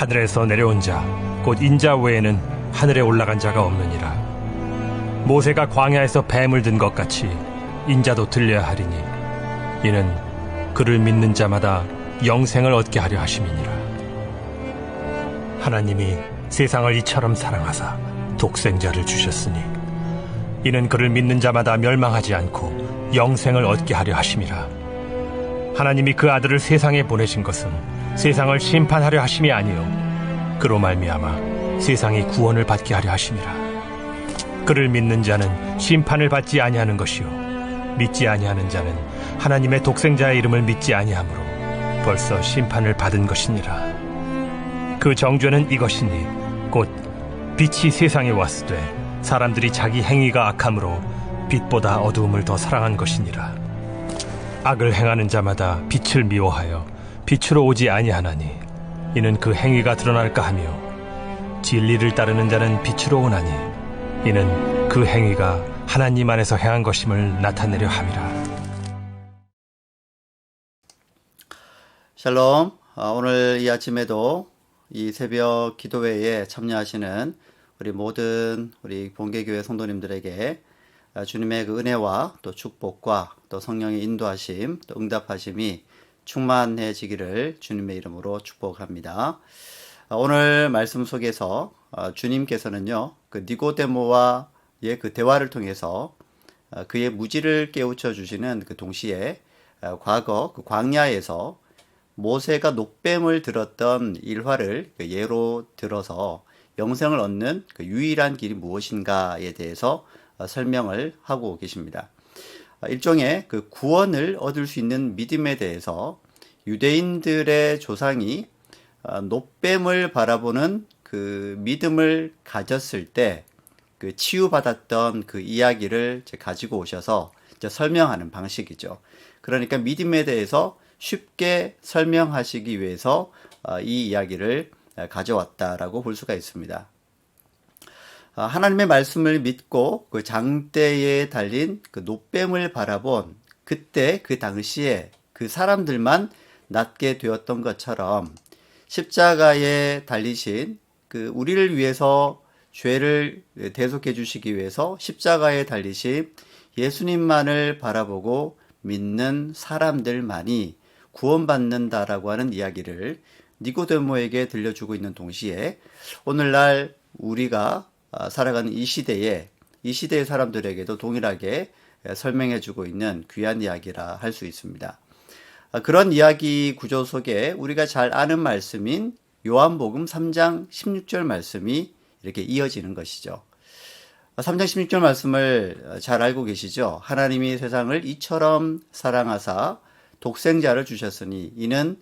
하늘에서 내려온 자 곧 인자 외에는 하늘에 올라간 자가 없느니라. 모세가 광야에서 뱀을 든 것 같이 인자도 들려야 하리니 이는 그를 믿는 자마다 영생을 얻게 하려 하심이니라. 하나님이 세상을 이처럼 사랑하사 독생자를 주셨으니 이는 그를 믿는 자마다 멸망하지 않고 영생을 얻게 하려 하심이라. 하나님이 그 아들을 세상에 보내신 것은 세상을 심판하려 하심이 아니요 그로 말미암아 세상이 구원을 받게 하려 하심이라. 그를 믿는 자는 심판을 받지 아니하는 것이요 믿지 아니하는 자는 하나님의 독생자의 이름을 믿지 아니하므로 벌써 심판을 받은 것이니라. 그 정죄는 이것이니 곧 빛이 세상에 왔으되 사람들이 자기 행위가 악함으로 빛보다 어두움을 더 사랑한 것이니라. 악을 행하는 자마다 빛을 미워하여 빛으로 오지 아니하나니 이는 그 행위가 드러날까 하며 진리를 따르는 자는 빛으로 오나니 이는 그 행위가 하나님 안에서 행한 것임을 나타내려 함이라. 샬롬. 오늘 이 아침에도 이 새벽 기도회에 참여하시는 우리 모든 우리 본계교회 성도님들에게 주님의 그 은혜와 또 축복과 또 성령의 인도하심 또 응답하심이 충만해지기를 주님의 이름으로 축복합니다. 오늘 말씀 속에서 주님께서는요 그 니고데모와의 그 대화를 통해서 그의 무지를 깨우쳐 주시는 그 동시에 과거 그 광야에서 모세가 녹뱀을 들었던 일화를 예로 들어서 영생을 얻는 그 유일한 길이 무엇인가에 대해서 설명을 하고 계십니다. 일종의 그 구원을 얻을 수 있는 믿음에 대해서 유대인들의 조상이 녹뱀을 바라보는 그 믿음을 가졌을 때 그 치유받았던 그 이야기를 가지고 오셔서 설명하는 방식이죠. 그러니까 믿음에 대해서 쉽게 설명하시기 위해서 이 이야기를 가져왔다라고 볼 수가 있습니다. 하나님의 말씀을 믿고 그 장대에 달린 그 녹뱀을 바라본 그때 그 당시에 그 사람들만 낫게 되었던 것처럼 십자가에 달리신 그 우리를 위해서 죄를 대속해 주시기 위해서 십자가에 달리신 예수님만을 바라보고 믿는 사람들만이 구원받는다라고 하는 이야기를 니고데모에게 들려주고 있는 동시에 오늘날 우리가 살아가는 이 시대의 사람들에게도 동일하게 설명해주고 있는 귀한 이야기라 할 수 있습니다. 그런 이야기 구조 속에 우리가 잘 아는 말씀인 요한복음 3장 16절 말씀이 이렇게 이어지는 것이죠. 3장 16절 말씀을 잘 알고 계시죠? 하나님이 세상을 이처럼 사랑하사 독생자를 주셨으니 이는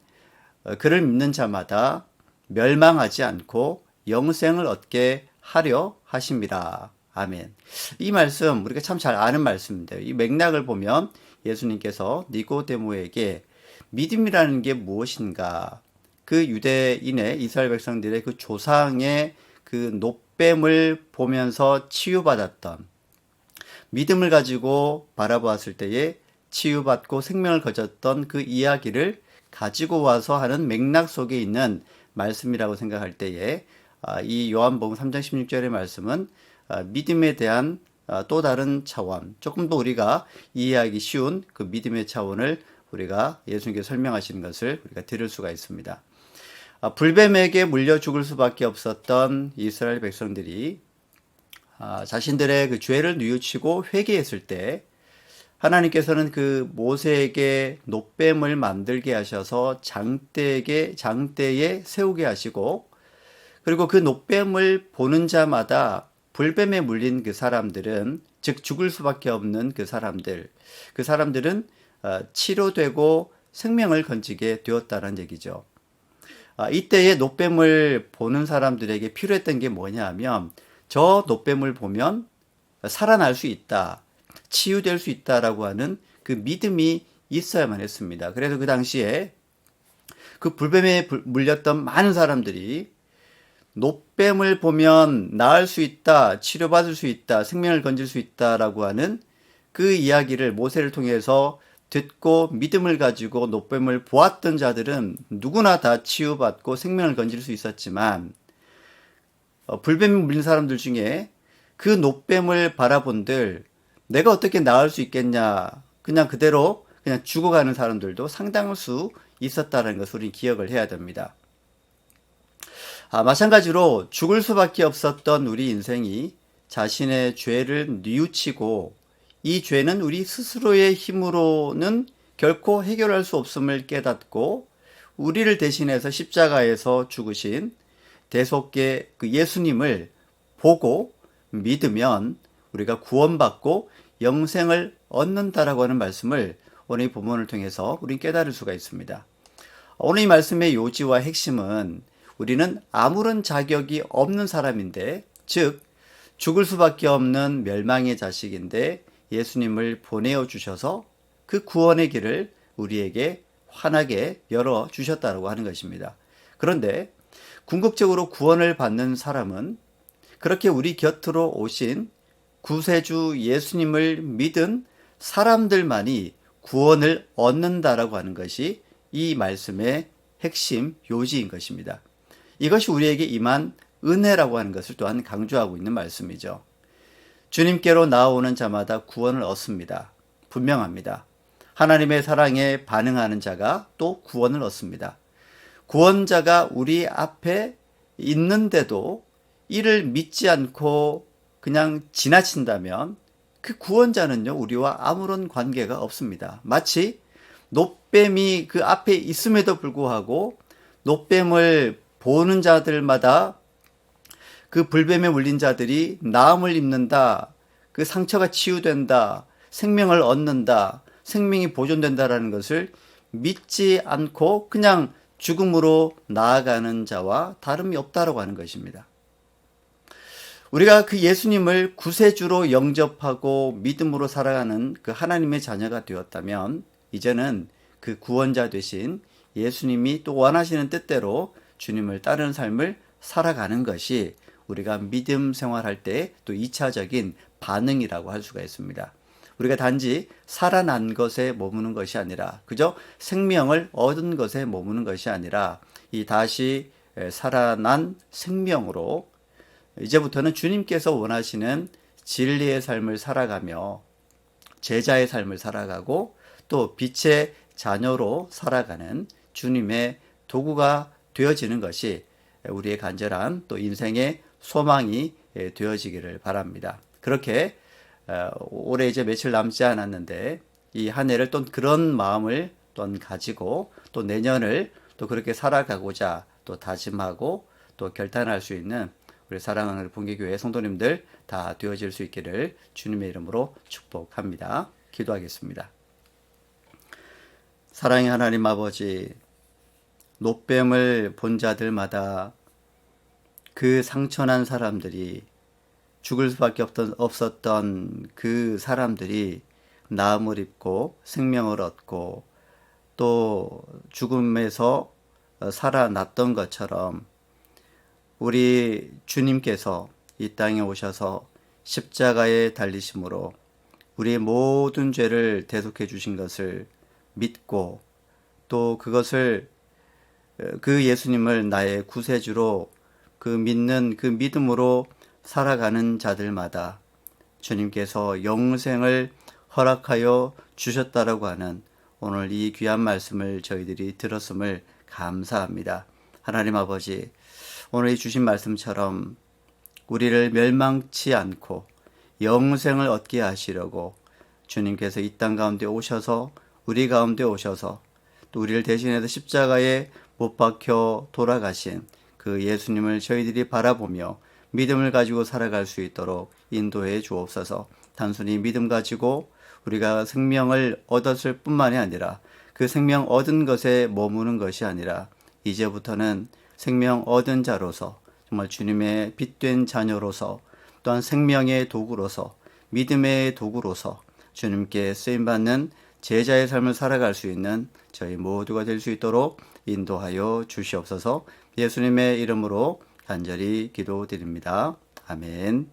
그를 믿는 자마다 멸망하지 않고 영생을 얻게 하려 하심이라. 아멘. 이 말씀 우리가 참 잘 아는 말씀인데요. 이 맥락을 보면 예수님께서 니고데모에게 믿음이라는 게 무엇인가, 그 유대인의 이스라엘 백성들의 그 조상의 그 녹뱀을 보면서 치유받았던 믿음을 가지고 바라보았을 때에 치유받고 생명을 거졌던 그 이야기를 가지고 와서 하는 맥락 속에 있는 말씀이라고 생각할 때에 이 요한복음 3장 16절의 말씀은 믿음에 대한 또 다른 차원, 조금 더 우리가 이해하기 쉬운 그 믿음의 차원을 우리가 예수님께서 설명하시는 것을 우리가 들을 수가 있습니다. 불뱀에게 물려 죽을 수밖에 없었던 이스라엘 백성들이 자신들의 그 죄를 뉘우치고 회개했을 때 하나님께서는 그 모세에게 녹뱀을 만들게 하셔서 장대에 세우게 하시고, 그리고 그 녹뱀을 보는 자마다 불뱀에 물린 그 사람들은, 즉 죽을 수밖에 없는 그 사람들은 치료되고 생명을 건지게 되었다는 얘기죠. 이때에 녹뱀을 보는 사람들에게 필요했던 게 뭐냐 하면, 저 녹뱀을 보면 살아날 수 있다, 치유될 수 있다라고 하는 그 믿음이 있어야만 했습니다. 그래서 그 당시에 그 불뱀에 물렸던 많은 사람들이 녹뱀을 보면 나을 수 있다, 치료받을 수 있다, 생명을 건질 수 있다라고 하는 그 이야기를 모세를 통해서 듣고 믿음을 가지고 노뱀을 보았던 자들은 누구나 다 치유받고 생명을 건질 수 있었지만 불뱀이 물린 사람들 중에 그 노뱀을 바라본들 내가 어떻게 나을 수 있겠냐 그냥 그대로 그냥 죽어가는 사람들도 상당할 수 있었다는 것을 우리는 기억을 해야 됩니다. 마찬가지로 죽을 수밖에 없었던 우리 인생이 자신의 죄를 뉘우치고 이 죄는 우리 스스로의 힘으로는 결코 해결할 수 없음을 깨닫고 우리를 대신해서 십자가에서 죽으신 대속계 그 예수님을 보고 믿으면 우리가 구원받고 영생을 얻는다라고 하는 말씀을 오늘 이 본문을 통해서 우리는 깨달을 수가 있습니다. 오늘 이 말씀의 요지와 핵심은 우리는 아무런 자격이 없는 사람인데, 즉 죽을 수밖에 없는 멸망의 자식인데 예수님을 보내어 주셔서 그 구원의 길을 우리에게 환하게 열어 주셨다고 하는 것입니다. 그런데 궁극적으로 구원을 받는 사람은 그렇게 우리 곁으로 오신 구세주 예수님을 믿은 사람들만이 구원을 얻는다라고 하는 것이 이 말씀의 핵심 요지인 것입니다. 이것이 우리에게 임한 은혜라고 하는 것을 또한 강조하고 있는 말씀이죠. 주님께로 나아오는 자마다 구원을 얻습니다. 분명합니다. 하나님의 사랑에 반응하는 자가 또 구원을 얻습니다. 구원자가 우리 앞에 있는데도 이를 믿지 않고 그냥 지나친다면 그 구원자는요, 우리와 아무런 관계가 없습니다. 마치 노뱀이 그 앞에 있음에도 불구하고 노뱀을 보는 자들마다 그 불뱀에 물린 자들이 나음을 입는다, 그 상처가 치유된다, 생명을 얻는다, 생명이 보존된다라는 것을 믿지 않고 그냥 죽음으로 나아가는 자와 다름이 없다라고 하는 것입니다. 우리가 그 예수님을 구세주로 영접하고 믿음으로 살아가는 그 하나님의 자녀가 되었다면 이제는 그 구원자 되신 예수님이 또 원하시는 뜻대로 주님을 따르는 삶을 살아가는 것이 우리가 믿음 생활할 때 또 2차적인 반응이라고 할 수가 있습니다. 우리가 단지 살아난 것에 머무는 것이 아니라 그저 생명을 얻은 것에 머무는 것이 아니라 이 다시 살아난 생명으로 이제부터는 주님께서 원하시는 진리의 삶을 살아가며 제자의 삶을 살아가고 또 빛의 자녀로 살아가는 주님의 도구가 되어지는 것이 우리의 간절한 또 인생의 소망이 되어지기를 바랍니다. 그렇게 올해 이제 며칠 남지 않았는데 이 한 해를 또 그런 마음을 또 가지고 또 내년을 또 그렇게 살아가고자 또 다짐하고 또 결단할 수 있는 우리 사랑하는 본계교회 성도님들 다 되어질 수 있기를 주님의 이름으로 축복합니다. 기도하겠습니다. 사랑의 하나님 아버지, 노뱀을 본 자들마다 그 상처난 사람들이 죽을 수밖에 없었던 그 사람들이 나음을 입고 생명을 얻고 또 죽음에서 살아났던 것처럼 우리 주님께서 이 땅에 오셔서 십자가에 달리심으로 우리의 모든 죄를 대속해 주신 것을 믿고 또 그것을 그 예수님을 나의 구세주로 그 믿는 그 믿음으로 살아가는 자들마다 주님께서 영생을 허락하여 주셨다라고 하는 오늘 이 귀한 말씀을 저희들이 들었음을 감사합니다. 하나님 아버지, 오늘 이 주신 말씀처럼 우리를 멸망치 않고 영생을 얻게 하시려고 주님께서 이 땅 가운데 오셔서 우리 가운데 오셔서 또 우리를 대신해서 십자가에 못 박혀 돌아가신 그 예수님을 저희들이 바라보며 믿음을 가지고 살아갈 수 있도록 인도해 주옵소서. 단순히 믿음 가지고 우리가 생명을 얻었을 뿐만이 아니라 그 생명 얻은 것에 머무는 것이 아니라 이제부터는 생명 얻은 자로서 정말 주님의 빛된 자녀로서 또한 생명의 도구로서 믿음의 도구로서 주님께 쓰임받는 제자의 삶을 살아갈 수 있는 저희 모두가 될 수 있도록 인도하여 주시옵소서. 예수님의 이름으로 간절히 기도드립니다. 아멘.